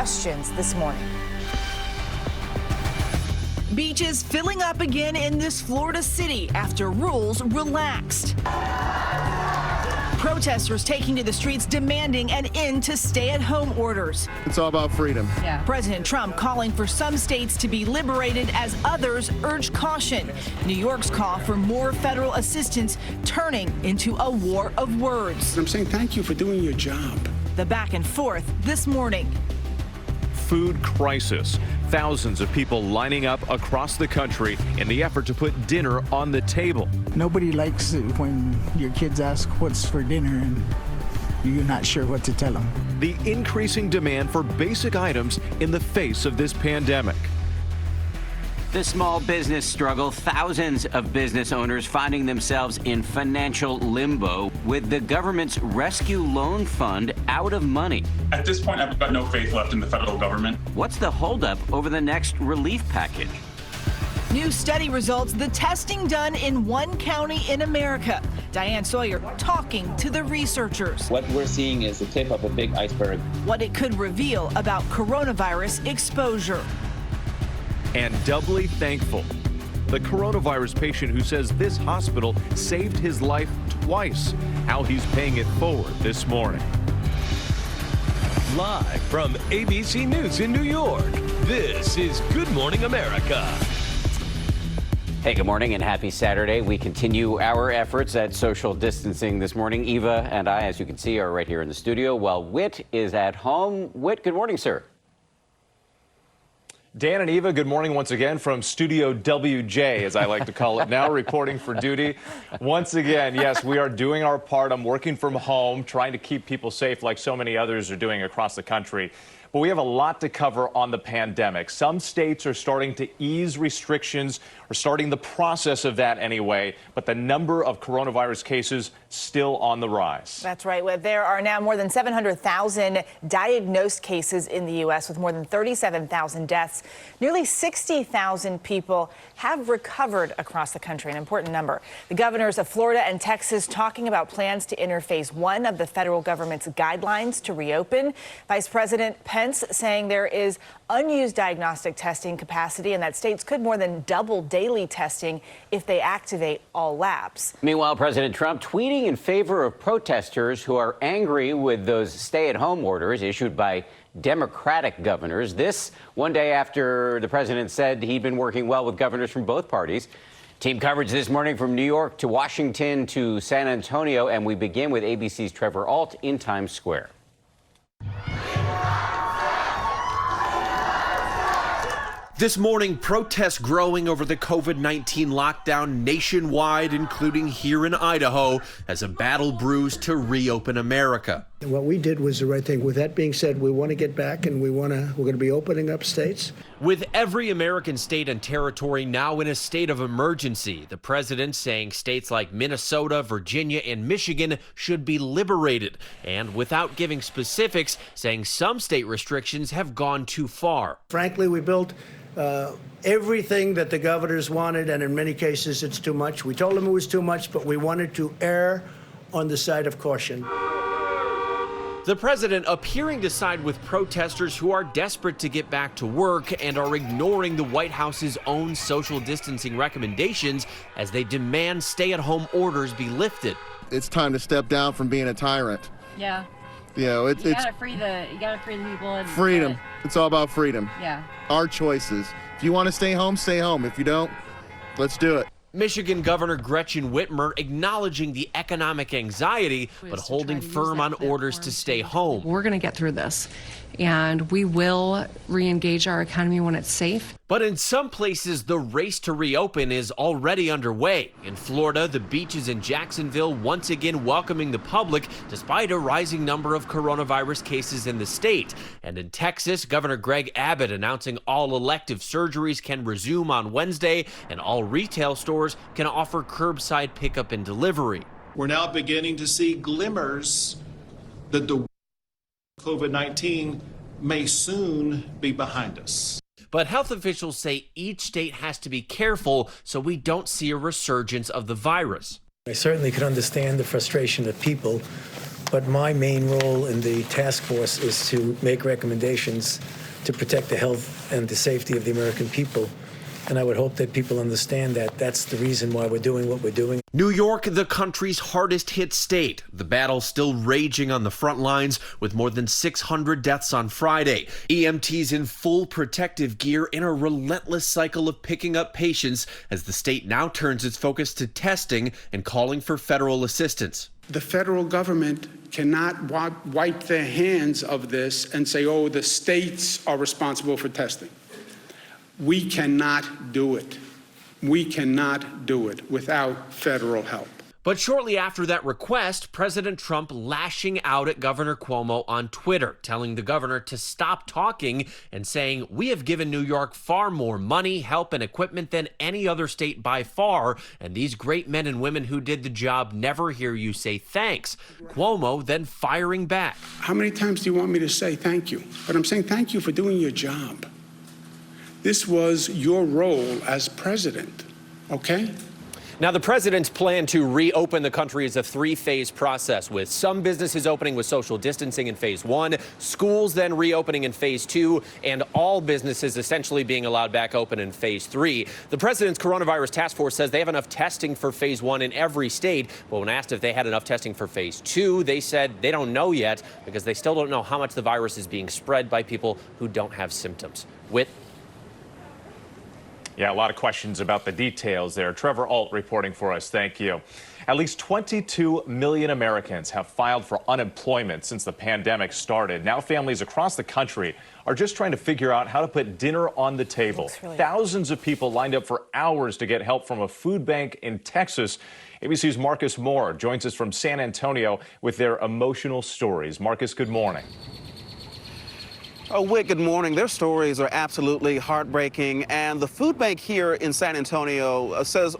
questions this morning. Beaches filling up again in this Florida city after rules relaxed. Protesters taking to the streets demanding an end to stay-at-home orders. It's all about freedom. Yeah. President Trump calling for some states to be liberated as others urge caution. New York's call for more federal assistance turning into a war of words. I'm saying thank you for doing your job. The back and forth this morning. Food crisis. Thousands of people lining up across the country in the effort to put dinner on the table. Nobody likes it when your kids ask what's for dinner and you're not sure what to tell them. The increasing demand for basic items in the face of this pandemic. The small business struggle, thousands of business owners finding themselves in financial limbo with the government's rescue loan fund out of money. At this point, I've got no faith left in the federal government. What's the holdup over the next relief package? New study results, the testing done in one county in America. Diane Sawyer talking to the researchers. What we're seeing is the tip of a big iceberg. What it could reveal about coronavirus exposure. And doubly thankful, the coronavirus patient who says this hospital saved his life twice. How he's paying it forward this morning. Live from ABC News in New York, this is Good Morning America. Hey, good morning and happy Saturday. We continue our efforts at social distancing this morning. Eva and I, as you can see, are right here in the studio while Whit is at home. Whit, good morning, sir. Dan and Eva, good morning once again from Studio WJ, as I like to call it now, reporting for duty. Once again, yes, we are doing our part. I'm working from home, trying to keep people safe like so many others are doing across the country. But we have a lot to cover on the pandemic. Some states are starting to ease restrictions, or starting the process of that anyway, but the number of coronavirus cases still on the rise. That's right. Well, there are now more than 700,000 diagnosed cases in the U.S. with more than 37,000 deaths. Nearly 60,000 people have recovered across the country, an important number. The governors of Florida and Texas talking about plans to enter phase 1 of the federal government's guidelines to reopen. Vice President Pence saying there is unused diagnostic testing capacity and that states could more than double daily testing if they activate all labs. Meanwhile, President Trump tweeting in favor of protesters who are angry with those stay-at-home orders issued by Democratic governors. This one day after the president said he'd been working well with governors from both parties. Team coverage this morning from New York to Washington to San Antonio, and we begin with ABC's Trevor Ault in Times Square. This morning, protests growing over the COVID-19 lockdown nationwide, including here in Idaho, as a battle brews to reopen America. What we did was the right thing. With that being said, we want to get back and we're going to be opening up states. With every American state and territory now in a state of emergency, the president saying states like Minnesota, Virginia, and Michigan should be liberated. And without giving specifics, saying some state restrictions have gone too far. Frankly, we built everything that the governors wanted, and in many cases it's too much. We told them it was too much, but we wanted to err on the side of caution. The president appearing to side with protesters who are desperate to get back to work and are ignoring the White House's own social distancing recommendations as they demand stay-at-home orders be lifted. It's time to step down from being a tyrant. Yeah. You know, you gotta free the people. And freedom. It's all about freedom. Yeah. Our choices. If you want to stay home, stay home. If you don't, let's do it. Michigan Governor Gretchen Whitmer acknowledging the economic anxiety, but holding firm on orders to stay home. We're going to get through this, and we will re-engage our economy when it's safe. But in some places, the race to reopen is already underway. In Florida, the beaches in Jacksonville once again welcoming the public despite a rising number of coronavirus cases in the state. And in Texas, Governor Greg Abbott announcing all elective surgeries can resume on Wednesday and all retail stores can offer curbside pickup and delivery. We're now beginning to see glimmers that the COVID-19 may soon be behind us. But health officials say each state has to be careful so we don't see a resurgence of the virus. I certainly could understand the frustration of people But my main role in the task force is to make recommendations to protect the health and the safety of the American people. And I would hope that people understand that that's the reason why we're doing what we're doing. New York, the country's hardest hit state. The battle still raging on the front lines with more than 600 deaths on Friday. EMTs in full protective gear in a relentless cycle of picking up patients as the state now turns its focus to testing and calling for federal assistance. The federal government cannot wipe their hands of this and say, oh, the states are responsible for testing. We cannot do it. We cannot do it without federal help. But shortly after that request, President Trump lashing out at Governor Cuomo on Twitter, telling the governor to stop talking and saying, "We have given New York far more money, help, and equipment than any other state by far, and these great men and women who did the job never hear you say thanks." Cuomo then firing back. How many times do you want me to say thank you? But I'm saying thank you for doing your job. This was your role as president, okay? Now, the president's plan to reopen the country is a three-phase process, with some businesses opening with social distancing in phase 1, schools then reopening in phase 2, and all businesses essentially being allowed back open in phase 3. The president's coronavirus task force says they have enough testing for phase 1 in every state, but when asked if they had enough testing for phase 2, they said they don't know yet because they still don't know how much the virus is being spread by people who don't have symptoms. Yeah, a lot of questions about the details there. Trevor Alt reporting for us. Thank you. At least 22 million Americans have filed for unemployment since the pandemic started. Now families across the country are just trying to figure out how to put dinner on the table. Really Thousands of people lined up for hours to get help from a food bank in Texas. ABC's Marcus Moore joins us from San Antonio with their emotional stories. Marcus, good morning. Oh, Whit, good morning. Their stories are absolutely heartbreaking. And the food bank here in San Antonio says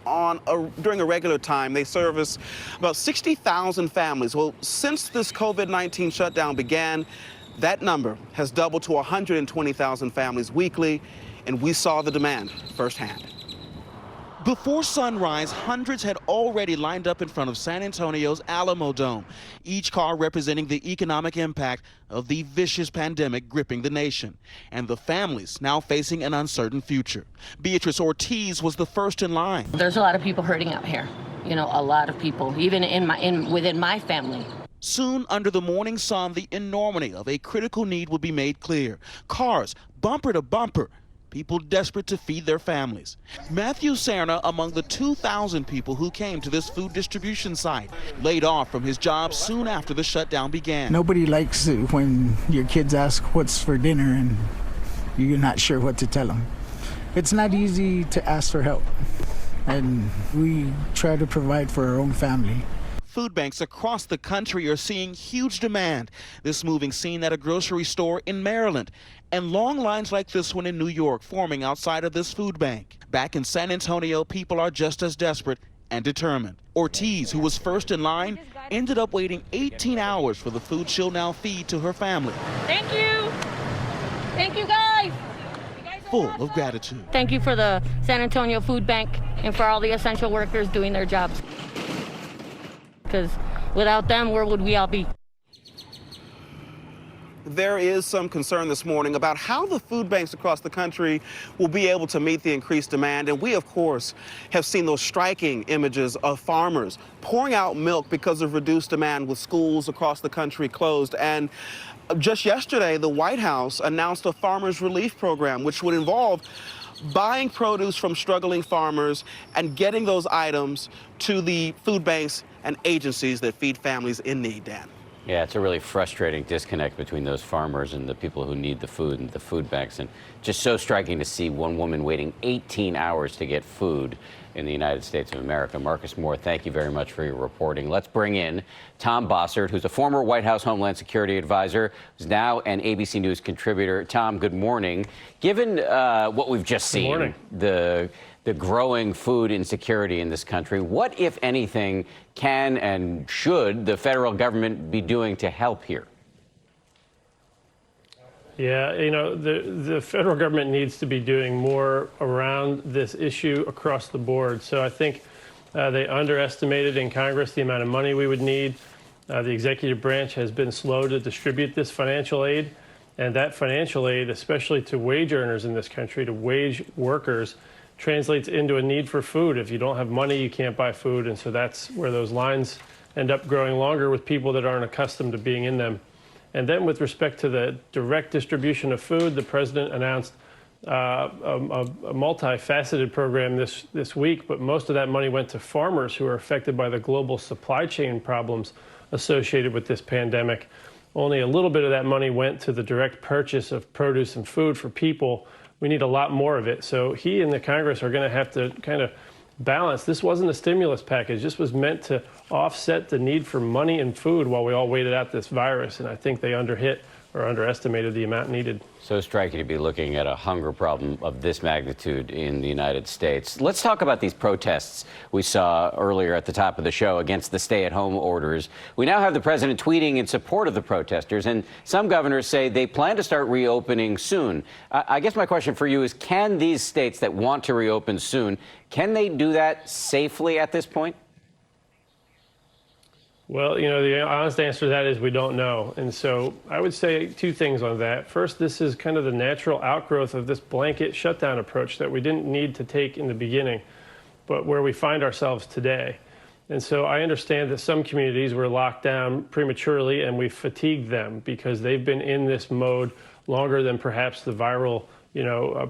during a regular time, they service about 60,000 families. Well, since this COVID-19 shutdown began, that number has doubled to 120,000 families weekly. And we saw the demand firsthand. Before sunrise, hundreds had already lined up in front of San Antonio's Alamo Dome, each car representing the economic impact of the vicious pandemic gripping the nation, and the families now facing an uncertain future. Beatrice Ortiz was the first in line. There's a lot of people hurting out here, you know, a lot of people, even within my family. Soon, under the morning sun, the enormity of a critical need would be made clear. Cars, bumper to bumper, people desperate to feed their families. Matthew Serna among the 2,000 people who came to this food distribution site, laid off from his job soon after the shutdown began. Nobody likes it when your kids ask what's for dinner and you're not sure what to tell them. It's not easy to ask for help, and we try to provide for our own family. Food banks across the country are seeing huge demand. This moving seen at a grocery store in Maryland, and long lines like this one in New York forming outside of this food bank. Back in San Antonio, people are just as desperate and determined. Ortiz, who was first in line, ended up waiting 18 hours for the food she'll now feed to her family. Thank you. Thank you, guys. Full of gratitude. Thank you for the San Antonio Food Bank and for all the essential workers doing their jobs. Because without them, where would we all be? There is some concern this morning about how the food banks across the country will be able to meet the increased demand. And we, of course, have seen those striking images of farmers pouring out milk because of reduced demand with schools across the country closed. And just yesterday, the White House announced a farmers relief program, which would involve buying produce from struggling farmers and getting those items to the food banks and agencies that feed families in need, Dan. Yeah, it's a really frustrating disconnect between those farmers and the people who need the food and the food banks. And just so striking to see one woman waiting 18 hours to get food in the United States of America. Marcus Moore, thank you very much for your reporting. Let's bring in Tom Bossert, who's a former White House Homeland Security advisor, who's now an ABC News contributor. Tom, good morning. Given what we've just seen, the growing food insecurity in this country, what, if anything, can and should the federal government be doing to help here? Yeah, you know, the federal government needs to be doing more around this issue across the board. So I think they underestimated in Congress the amount of money we would need. The executive branch has been slow to distribute this financial aid, and that financial aid, especially to wage earners in this country, to wage workers, translates into a need for food. If you don't have money, you can't buy food, and so that's where those lines end up growing longer with people that aren't accustomed to being in them. And then with respect to the direct distribution of food, the president announced a multifaceted program this week, but most of that money went to farmers who are affected by the global supply chain problems associated with this pandemic. Only a little bit of that money went to the direct purchase of produce and food for people. We need a lot more of it. So he and the Congress are going to have to kind of balance. This wasn't a stimulus package. This was meant to offset the need for money and food while we all waited out this virus. And I think they underestimated the amount needed. So striking to be looking at a hunger problem of this magnitude in the United States. Let's talk about these protests we saw earlier at the top of the show against the stay-at-home orders. We now have the president tweeting in support of the protesters, and some governors say they plan to start reopening soon. I guess my question for you is, can these states that want to reopen soon, can they do that safely at this point? Well, the honest answer to that is we don't know. And so I would say two things on that. First, this is kind of the natural outgrowth of this blanket shutdown approach that we didn't need to take in the beginning, but where we find ourselves today. And so I understand that some communities were locked down prematurely and we fatigued them because they've been in this mode longer than perhaps the viral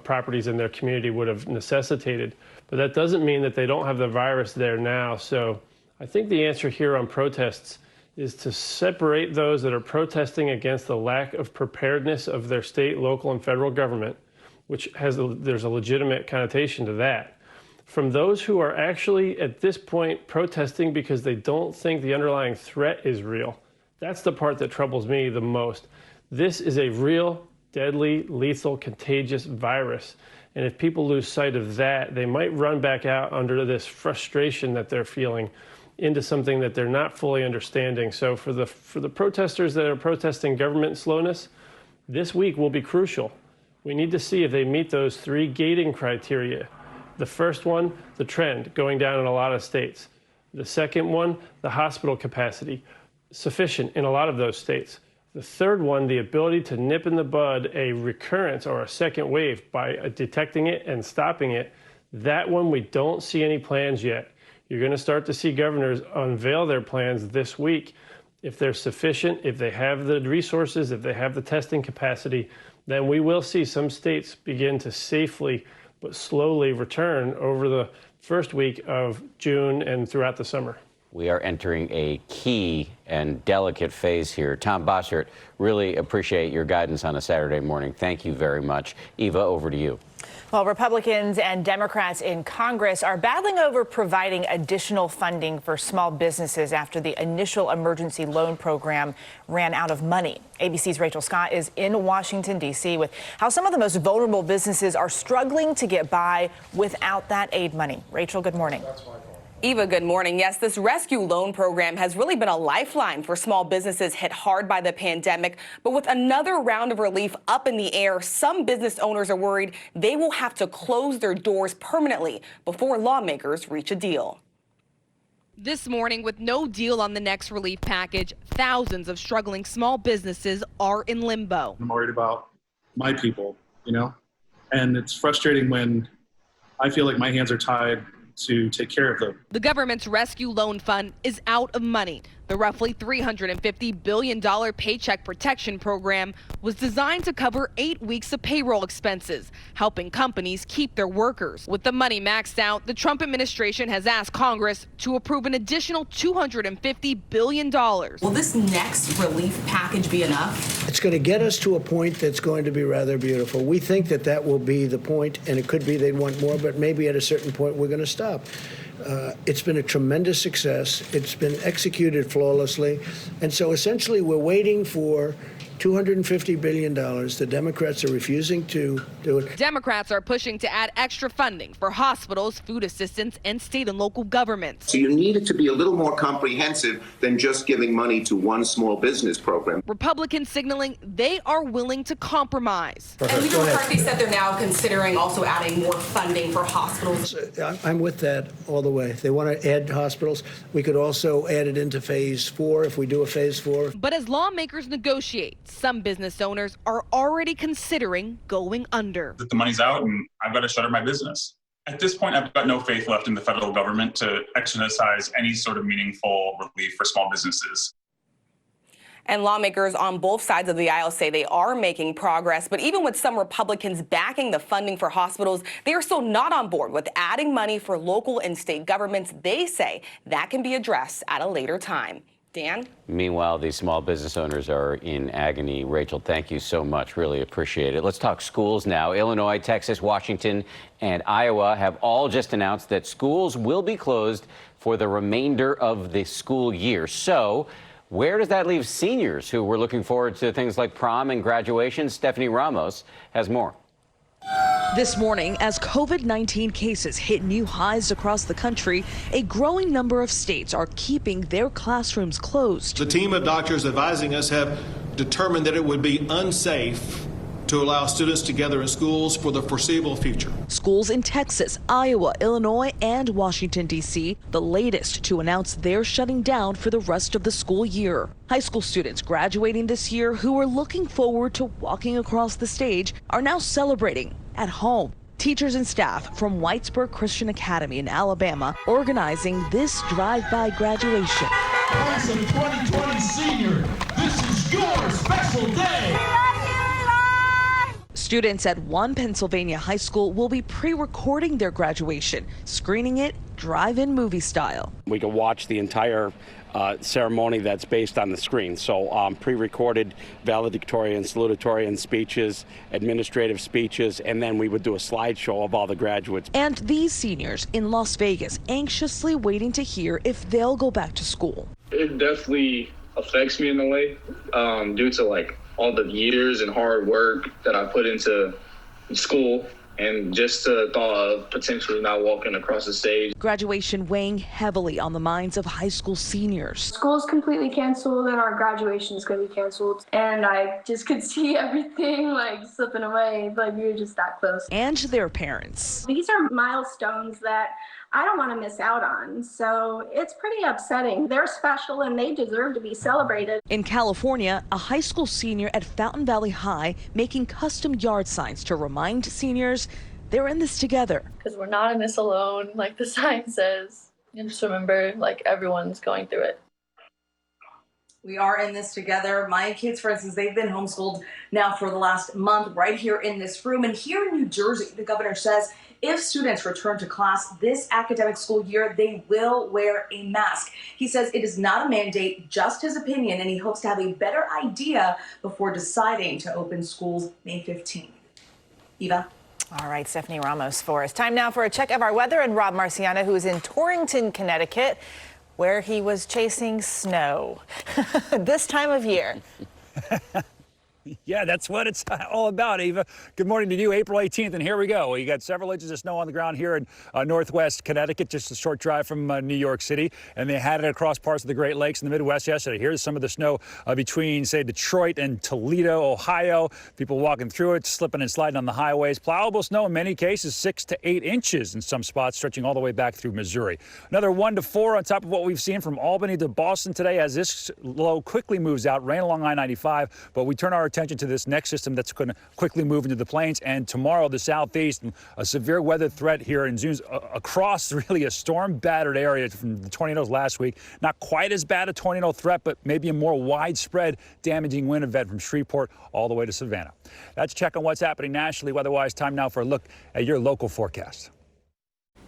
properties in their community would have necessitated. But that doesn't mean that they don't have the virus there now. So I think the answer here on protests is to separate those that are protesting against the lack of preparedness of their state, local, and federal government, which there's a legitimate connotation to that, from those who are actually at this point protesting because they don't think the underlying threat is real. That's the part that troubles me the most. This is a real, deadly, lethal, contagious virus. And if people lose sight of that, they might run back out under this frustration that they're feeling into something that they're not fully understanding. So for the protesters that are protesting government slowness, this week will be crucial. We need to see if they meet those three gating criteria. The first one, the trend going down in a lot of states. The second one, the hospital capacity, sufficient in a lot of those states. The third one, the ability to nip in the bud a recurrence or a second wave by detecting it and stopping it. That one, we don't see any plans yet. You're going to start to see governors unveil their plans this week. If they're sufficient, if they have the resources, if they have the testing capacity, then we will see some states begin to safely but slowly return over the first week of June and throughout the summer. We are entering a key and delicate phase here. Tom Bossert, really appreciate your guidance on a Saturday morning. Thank you very much. Eva, over to you. Well, Republicans and Democrats in Congress are battling over providing additional funding for small businesses after the initial emergency loan program ran out of money. ABC's Rachel Scott is in Washington, D.C. with how some of the most vulnerable businesses are struggling to get by without that aid money. Rachel, good morning. Eva, good morning. Yes, this rescue loan program has really been a lifeline for small businesses hit hard by the pandemic. But with another round of relief up in the air, some business owners are worried they will have to close their doors permanently before lawmakers reach a deal. This morning, with no deal on the next relief package, thousands of struggling small businesses are in limbo. I'm worried about my people, and it's frustrating when I feel like my hands are tied to take care of them. The government's rescue loan fund is out of money. The roughly $350 billion Paycheck Protection Program was designed to cover 8 weeks of payroll expenses, helping companies keep their workers. With the money maxed out, the Trump administration has asked Congress to approve an additional $250 billion. Will this next relief package be enough? It's going to get us to a point that's going to be rather beautiful. We think that will be the point, and it could be they'd want more, but maybe at a certain point we're going to stop. It's been a tremendous success. It's been executed flawlessly. And so essentially we're waiting for $250 billion. The Democrats are refusing to do it. Democrats are pushing to add extra funding for hospitals, food assistance, and state and local governments. So you need it to be a little more comprehensive than just giving money to one small business program. Republicans signaling they are willing to compromise. And Leader McCarthy said they're now considering also adding more funding for hospitals. I'm with that all the way. They want to add hospitals. We could also add it into phase 4 if we do a phase 4. But as lawmakers negotiate, some business owners are already considering going under. The money's out and I've got to shutter my business. At this point, I've got no faith left in the federal government to exercise any sort of meaningful relief for small businesses. And lawmakers on both sides of the aisle say they are making progress. But even with some Republicans backing the funding for hospitals, they are still not on board with adding money for local and state governments. They say that can be addressed at a later time. Dan? Meanwhile, these small business owners are in agony. Rachel, thank you so much. Really appreciate it. Let's talk schools now. Illinois, Texas, Washington, and Iowa have all just announced that schools will be closed for the remainder of the school year. So where does that leave seniors who were looking forward to things like prom and graduation? Stephanie Ramos has more. This morning, as COVID-19 cases hit new highs across the country, a growing number of states are keeping their classrooms closed. The team of doctors advising us have determined that it would be unsafe to allow students together in schools for the foreseeable future. Schools in Texas, Iowa, Illinois, and Washington, D.C., the latest to announce they're shutting down for the rest of the school year. High school students graduating this year who were looking forward to walking across the stage are now celebrating at home. Teachers and staff from Whitesburg Christian Academy in Alabama organizing this drive-by graduation. Class of 2020 senior, this is your special day. Students at one Pennsylvania high school will be pre-recording their graduation, screening it drive-in movie style. We can watch the entire ceremony that's based on the screen. So pre-recorded valedictorian, salutatorian speeches, administrative speeches, and then we would do a slideshow of all the graduates. And these seniors in Las Vegas anxiously waiting to hear if they'll go back to school. It definitely affects me in a way due to all the years and hard work that I put into school, and just the thought of potentially not walking across the stage. Graduation weighing heavily on the minds of high school seniors. School's completely canceled and our graduation is going to be canceled. And I just could see everything slipping away, we were just that close. And their parents. These are milestones that I don't want to miss out on. So it's pretty upsetting. They're special and they deserve to be celebrated. In California, a high school senior at Fountain Valley High making custom yard signs to remind seniors they're in this together. Because we're not in this alone, like the sign says. And just remember, everyone's going through it. We are in this together. My kids, for instance, they've been homeschooled now for the last month right here in this room. And here in New Jersey, the governor says if students return to class this academic school year, they will wear a mask. He says it is not a mandate, just his opinion, and he hopes to have a better idea before deciding to open schools May 15th. Eva? All right, Stephanie Ramos for us. Time now for a check of our weather and Rob Marciano, who is in Torrington, Connecticut, where he was chasing snow this time of year. Yeah, that's what it's all about, Eva. Good morning to you, April 18th, and here we go. You got several inches of snow on the ground here in northwest Connecticut, just a short drive from New York City, and they had it across parts of the Great Lakes in the Midwest yesterday. Here's some of the snow between, say, Detroit and Toledo, Ohio. People walking through it, slipping and sliding on the highways. Plowable snow in many cases, 6 to 8 inches in some spots, stretching all the way back through Missouri. Another 1 to 4 on top of what we've seen from Albany to Boston today as this low quickly moves out, rain along I-95, but we turn our attention to this next system that's going to quickly move into the plains, and tomorrow the southeast, a severe weather threat here and zooms across really a storm battered area from the tornadoes last week. Not quite as bad a tornado threat, but maybe a more widespread damaging wind event from Shreveport all the way to Savannah. That's a check on what's happening nationally. Weather-wise, time now for a look at your local forecast.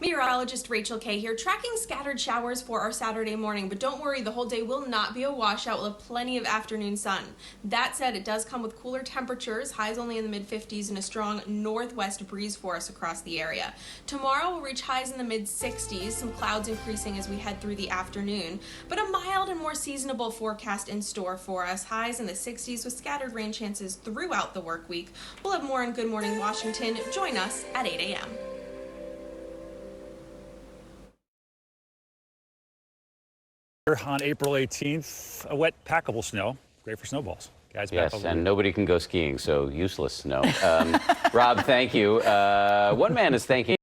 Meteorologist Rachel Kay here, tracking scattered showers for our Saturday morning, but don't worry, the whole day will not be a washout. We'll have plenty of afternoon sun. That said, it does come with cooler temperatures, highs only in the mid-50s, and a strong northwest breeze for us across the area. Tomorrow we'll reach highs in the mid-60s, some clouds increasing as we head through the afternoon, but a mild and more seasonable forecast in store for us. Highs in the 60s with scattered rain chances throughout the work week. We'll have more in Good Morning Washington. Join us at 8 a.m. On April 18th, a wet, packable snow. Great for snowballs. Guys, yes, and nobody can go skiing, so useless snow. Rob, thank you. One man is thanking